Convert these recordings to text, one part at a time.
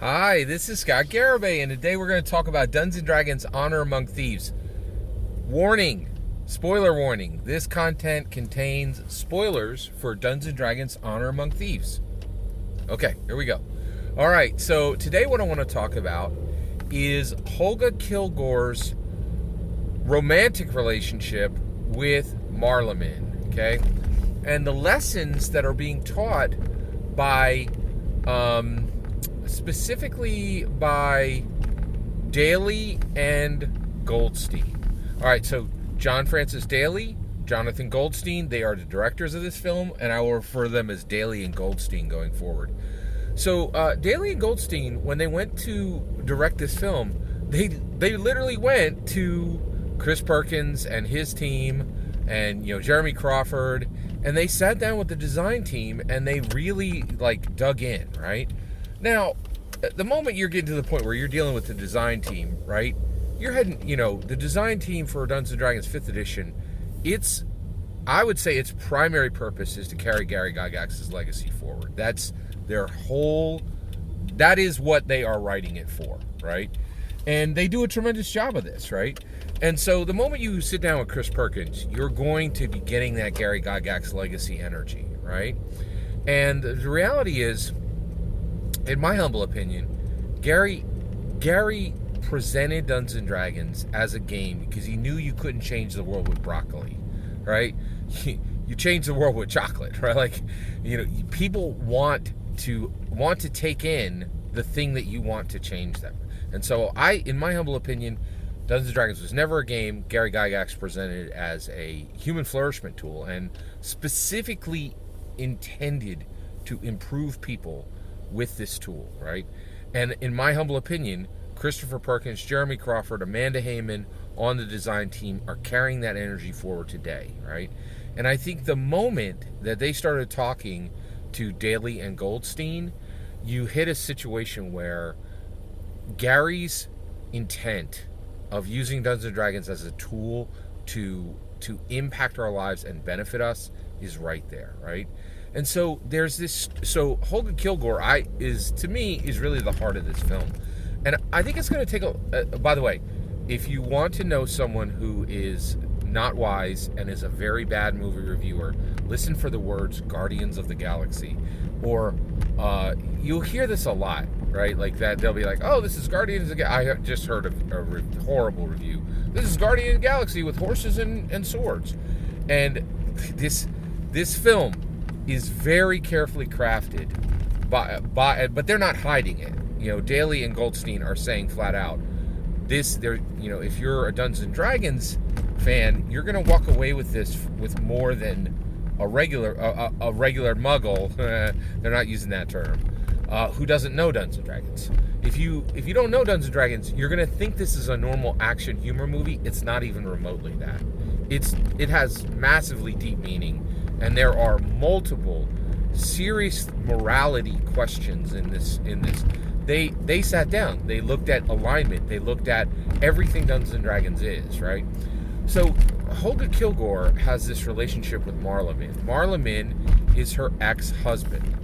Hi, this is Scott Garibay, and today we're going to talk about Dungeons & Dragons Honor Among Thieves. Warning, spoiler warning, this content contains spoilers for Dungeons & Dragons Honor Among Thieves. Okay, here we go. Alright, so today what I want to talk about is Holga Kilgore's romantic relationship with Marleman, okay? And the lessons that are being taught by... specifically by Daly and Goldstein. All right, so John Francis Daly, Jonathan Goldstein, they are the directors of this film, and I will refer to them as Daly and Goldstein going forward. So Daly and Goldstein, when they went to direct this film, they literally went to Chris Perkins and his team, and Jeremy Crawford, and they sat down with the design team and they really dug in, right? Now, the moment you're getting to the point where you're dealing with the design team, right? You're heading, the design team for Dungeons & Dragons 5th edition, I would say its primary purpose is to carry Gary Gygax's legacy forward. That is what they are writing it for, right? And they do a tremendous job of this, right? And so the moment you sit down with Chris Perkins, you're going to be getting that Gary Gygax legacy energy, right? And the reality is, in my humble opinion, Gary presented Dungeons & Dragons as a game because he knew you couldn't change the world with broccoli, right? You change the world with chocolate, right? People want to take in the thing that you want to change them. And so in my humble opinion, Dungeons & Dragons was never a game. Gary Gygax presented it as a human flourishment tool and specifically intended to improve people with this tool, right? And in my humble opinion, Christopher Perkins, Jeremy Crawford, Amanda Heyman on the design team are carrying that energy forward today, right? And I think the moment that they started talking to Daly and Goldstein, you hit a situation where Gary's intent of using Dungeons & Dragons as a tool to impact our lives and benefit us is right there, right? And so there's this. So Holga Kilgore, to me, is really the heart of this film, and I think it's going to take by the way, if you want to know someone who is not wise and is a very bad movie reviewer, listen for the words "Guardians of the Galaxy," or you'll hear this a lot, right? Like that, they'll be like, "Oh, this is Guardians of the Galaxy." I just heard a horrible review. This is Guardians of the Galaxy with horses and swords, and this film is very carefully crafted, but they're not hiding it. Daly and Goldstein are saying flat out, if you're a Dungeons & Dragons fan, you're going to walk away with this with more than a regular muggle. They're not using that term. Who doesn't know Dungeons & Dragons? If you don't know Dungeons & Dragons, you're going to think this is a normal action humor movie. It's not even remotely that. It has massively deep meaning. And there are multiple serious morality questions in this. They sat down. They looked at alignment. They looked at everything Dungeons & Dragons is, right? So Holga Kilgore has this relationship with Marleman. Marleman is her ex-husband.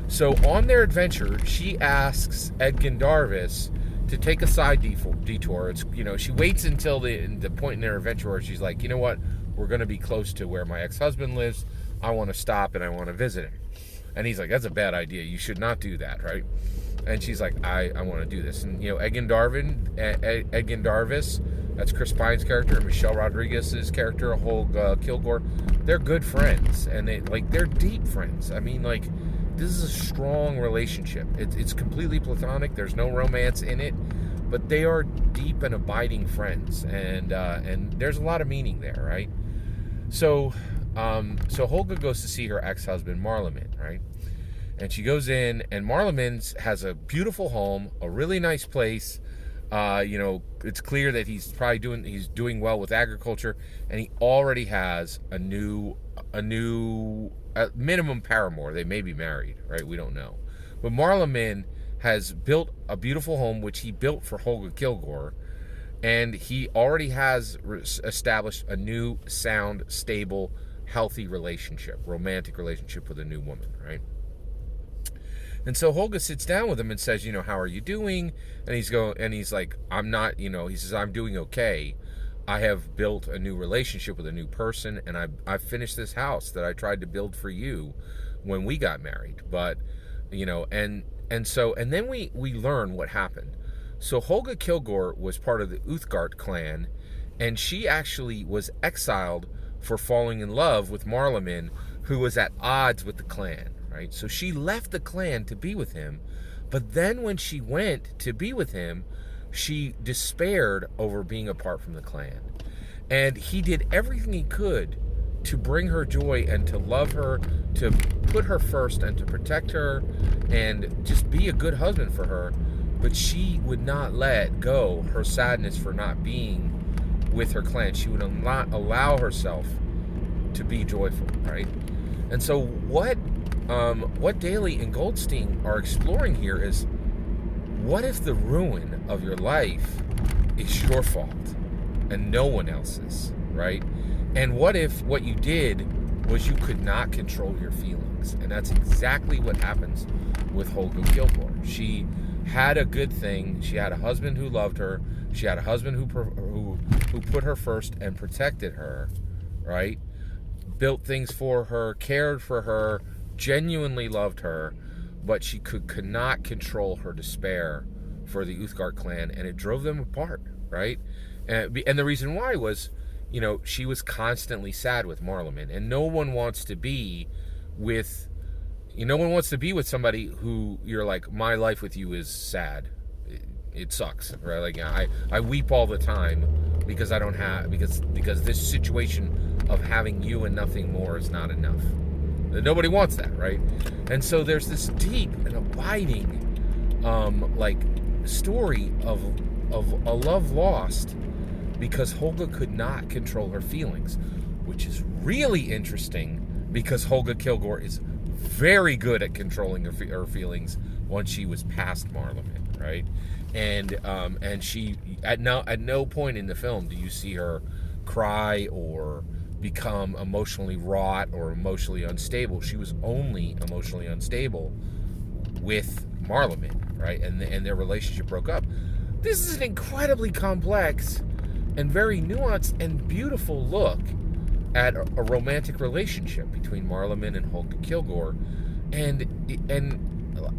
So on their adventure, she asks Ed Gandharvis to take a side detour. She waits until the point in their adventure where she's like, you know what? We're going to be close to where my ex-husband lives. I want to stop and I want to visit him. And he's like, that's a bad idea. You should not do that, right? And she's like, I want to do this. And, Egan Darvis, that's Chris Pine's character, and Michelle Rodriguez's character, Holga Kilgore, they're good friends. And they're deep friends. I mean, this is a strong relationship. It's completely platonic. There's no romance in it. But they are deep and abiding friends. And there's a lot of meaning there, right? So Holga goes to see her ex-husband, Marleman, right? And she goes in, and Marleman has a beautiful home, a really nice place. It's clear that he's doing well with agriculture, and he already has a minimum paramour. They may be married, right? We don't know. But Marleman has built a beautiful home, which he built for Holga Kilgore, and he already has established a new, sound, stable, healthy relationship, romantic relationship with a new woman, right? And so Holga sits down with him and says, how are you doing? And he's like, I'm not, he says, I'm doing okay. I have built a new relationship with a new person, and I've finished this house that I tried to build for you when we got married. But, and then we learn what happened. So Holga Kilgore was part of the Uthgard clan, and she actually was exiled for falling in love with Marleman, who was at odds with the clan, right? So she left the clan to be with him, but then when she went to be with him, she despaired over being apart from the clan. And he did everything he could to bring her joy and to love her, to put her first and to protect her and just be a good husband for her. But she would not let go her sadness for not being with her clan. She would not allow herself to be joyful, right? And so what Daly and Goldstein are exploring here is, what if the ruin of your life is your fault and no one else's, right? And what if what you did was you could not control your feelings? And that's exactly what happens with Holga Kilgore. She had a good thing. She had a husband who loved her. She had a husband who put her first and protected her, right? Built things for her, cared for her, genuinely loved her, but she could not control her despair for the Uthgard clan, and it drove them apart, right? And the reason why was, she was constantly sad with Marleman, and no one wants to be with somebody who you're like, my life with you is sad. It sucks, right? Like I weep all the time because I don't have because this situation of having you and nothing more is not enough. Nobody wants that, right? And so there's this deep and abiding story of a love lost because Holga could not control her feelings, which is really interesting because Holga Kilgore is very good at controlling her feelings once she was past Marleman, right? And she at no point in the film do you see her cry or become emotionally wrought or emotionally unstable. She was only emotionally unstable with Marleman, right? And their relationship broke up. This is an incredibly complex and very nuanced and beautiful look at a romantic relationship between Marleman and Holga Kilgore, and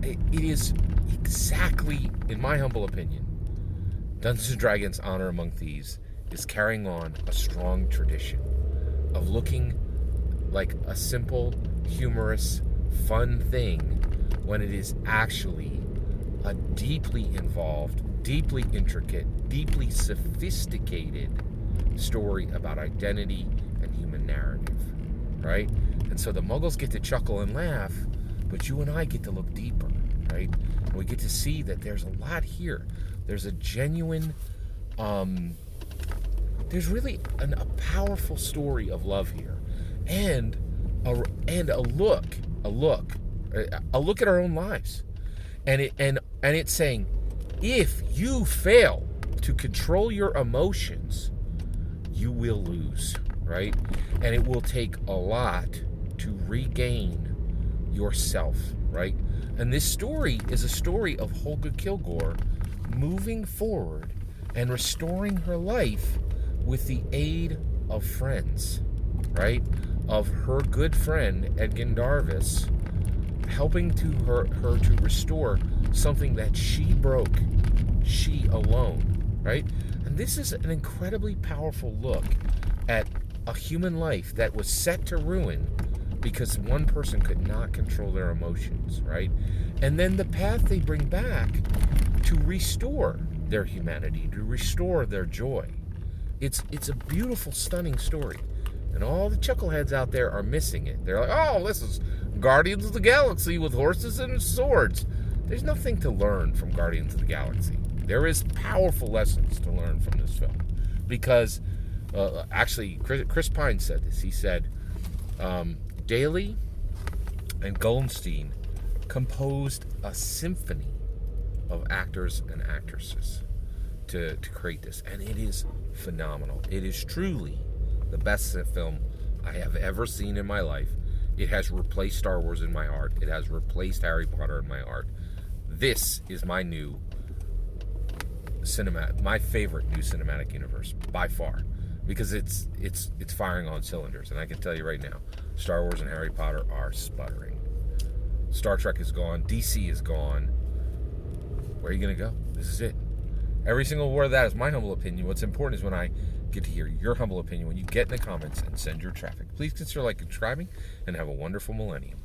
it is exactly, in my humble opinion, Dungeons & Dragons Honor Among Thieves is carrying on a strong tradition of looking like a simple, humorous, fun thing when it is actually a deeply involved, deeply intricate, deeply sophisticated story about identity and human narrative, right? And so the Muggles get to chuckle and laugh, but you and I get to look deeper, right? And we get to see that there's a lot here. There's a genuine, there's really a powerful story of love here, and a look at our own lives, and it's saying, if you fail to control your emotions, you will lose, right? And it will take a lot to regain yourself, right? And this story is a story of Holga Kilgore moving forward and restoring her life with the aid of friends, right? Of her good friend, Edgin Darvis, helping her to restore something that she broke, she alone, right? And this is an incredibly powerful look at a human life that was set to ruin because one person could not control their emotions, right? And then the path they bring back to restore their humanity, to restore their joy. It's a beautiful, stunning story. And all the chuckleheads out there are missing it. They're like, oh, this is Guardians of the Galaxy with horses and swords. There's nothing to learn from Guardians of the Galaxy. There is powerful lessons to learn from this film. Because, actually, Chris Pine said this. He said, Daly and Goldstein composed a symphony of actors and actresses to create this. And it is phenomenal. It is truly the best film I have ever seen in my life. It has replaced Star Wars in my heart. It has replaced Harry Potter in my heart. This is my new my favorite new cinematic universe by far, because it's firing on cylinders. And I can tell you right now, Star Wars and Harry Potter are sputtering. Star Trek is gone. DC is gone. Where are you going to go? This is it. Every single word of that is my humble opinion. What's important is when I get to hear your humble opinion when you get in the comments and send your traffic. Please consider liking, subscribing, and have a wonderful millennium.